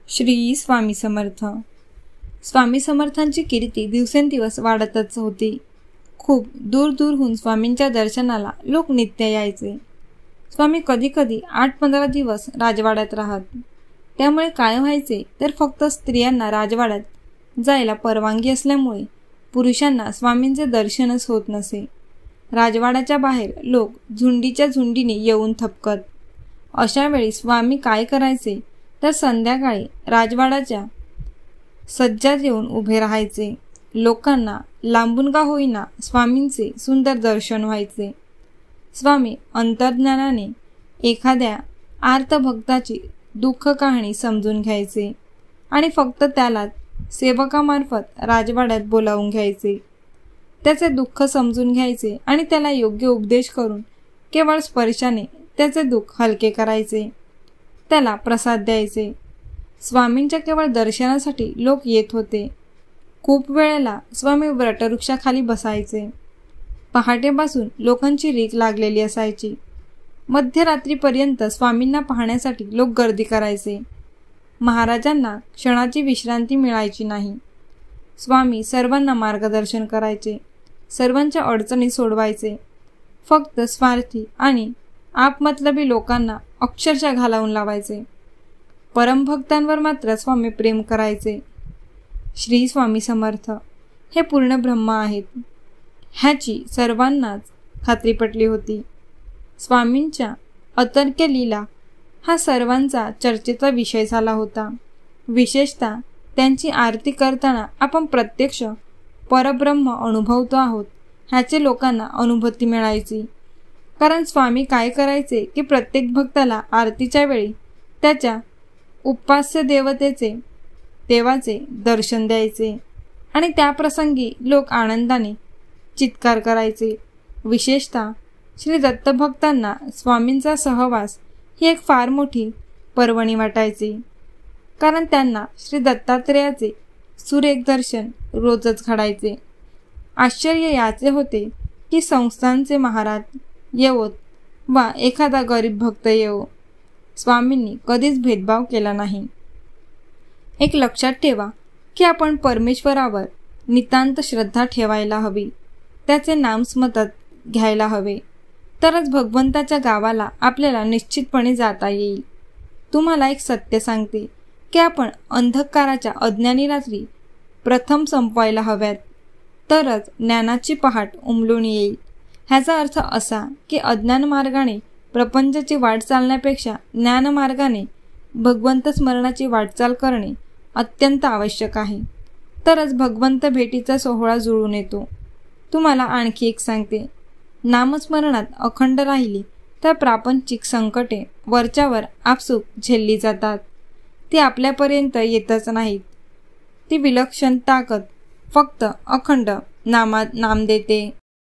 श्री स्वामी समर्थ. स्वामी समर्थांची कीर्ती दिवसेंदिवस वाढतच होती. खूप दूर दूरहून स्वामींच्या दर्शनाला लोक नित्य यायचे. स्वामी कधी कधी 8-15 दिवस राजवाड्यात राहत. त्यामुळे काय व्हायचे तर फक्त स्त्रियांना राजवाड्यात जायला परवानगी असल्यामुळे पुरुषांना स्वामींचे दर्शनच होत नसे. राजवाड्याच्या बाहेर लोक झुंडीच्या झुंडीने येऊन थपकत. अशा वेळी स्वामी काय करायचे तर संध्याकाळी राजवाड्याच्या सज्जात येऊन उभे राहायचे. लोकांना लांबून का होईना स्वामींचे सुंदर दर्शन व्हायचे. स्वामी अंतर्ज्ञानाने एखाद्या आर्त भक्ताची दुःख कहाणी समजून घ्यायचे आणि फक्त त्याला सेवकामार्फत राजवाड्यात बोलावून घ्यायचे. त्याचे दुःख समजून घ्यायचे आणि त्याला योग्य उपदेश करून केवळ स्पर्शाने त्याचे दुःख हलके करायचे. त्याला प्रसाद द्यायचे. स्वामींच्या केवळ दर्शनासाठी लोक येत होते. खूप वेळेला स्वामी वटवृक्षाखाली बसायचे. पहाटेपासून लोकांची रीक लागलेली असायची. मध्यरात्रीपर्यंत स्वामींना पाहण्यासाठी लोक गर्दी करायचे. महाराजांना क्षणाची विश्रांती मिळायची नाही. स्वामी सर्वांना मार्गदर्शन करायचे. सर्वांच्या अडचणी सोडवायचे. फक्त स्वार्थी आणि आपमतलबी लोकांना अक्षरशः घालावून लावायचे. परमभक्तांवर मात्र स्वामी प्रेम करायचे. श्री स्वामी समर्थ हे पूर्ण ब्रह्म आहेत ह्याची सर्वांनाच खात्री पटली होती. स्वामींच्या अतर्क्य लीला हा सर्वांचा चर्चेचा विषय झाला होता. विशेषतः त्यांची आरती करताना आपण प्रत्यक्ष परब्रह्म अनुभवतो आहोत ह्याचे लोकांना अनुभूती मिळायची. कारण स्वामी काय करायचे की प्रत्येक भक्ताला आरतीच्या वेळी त्याच्या उपास्य देवाचे दर्शन द्यायचे आणि त्या प्रसंगी लोक आनंदाने चित्कार करायचे. विशेषतः श्री दत्तभक्तांना स्वामींचा सहवास ही एक फार मोठी पर्वणी वाटायची. कारण त्यांना श्री दत्तात्रेयाचे सुरेख दर्शन रोजच घडायचे. आश्चर्य याचे होते की संस्थांचे महाराज येवोत वा एखादा गरीब भक्त येवो, स्वामींनी कधीच भेदभाव केला नाही. एक लक्षात ठेवा की आपण परमेश्वरावर नितांत श्रद्धा ठेवायला हवी. त्याचे नाम स्मरणात घ्यायला हवे. तरच भगवंताच्या गावाला आपल्याला निश्चितपणे जाता येईल. तुम्हाला एक सत्य सांगते की आपण अंधकाराच्या अज्ञानी रात्री प्रथम संपवायला हव्यात. तरच ज्ञानाची पहाट उमलून येईल. ह्याचा अर्थ असा की अज्ञान मार्गाने प्रपंचाची वाट चालण्यापेक्षा ज्ञान मार्गाने भगवंत स्मरणाची वाटचाल करणे अत्यंत आवश्यक आहे. तरच भगवंत भेटीचा सोहळा जुळून येतो. तुम्हाला आणखी एक सांगते, नामस्मरणात अखंड राहिली तर प्रापंचिक संकटे वरच्यावर आपसूक झेलली जातात. ती आपल्यापर्यंत येतच नाहीत. ती विलक्षण ताकद फक्त अखंड नाम देते.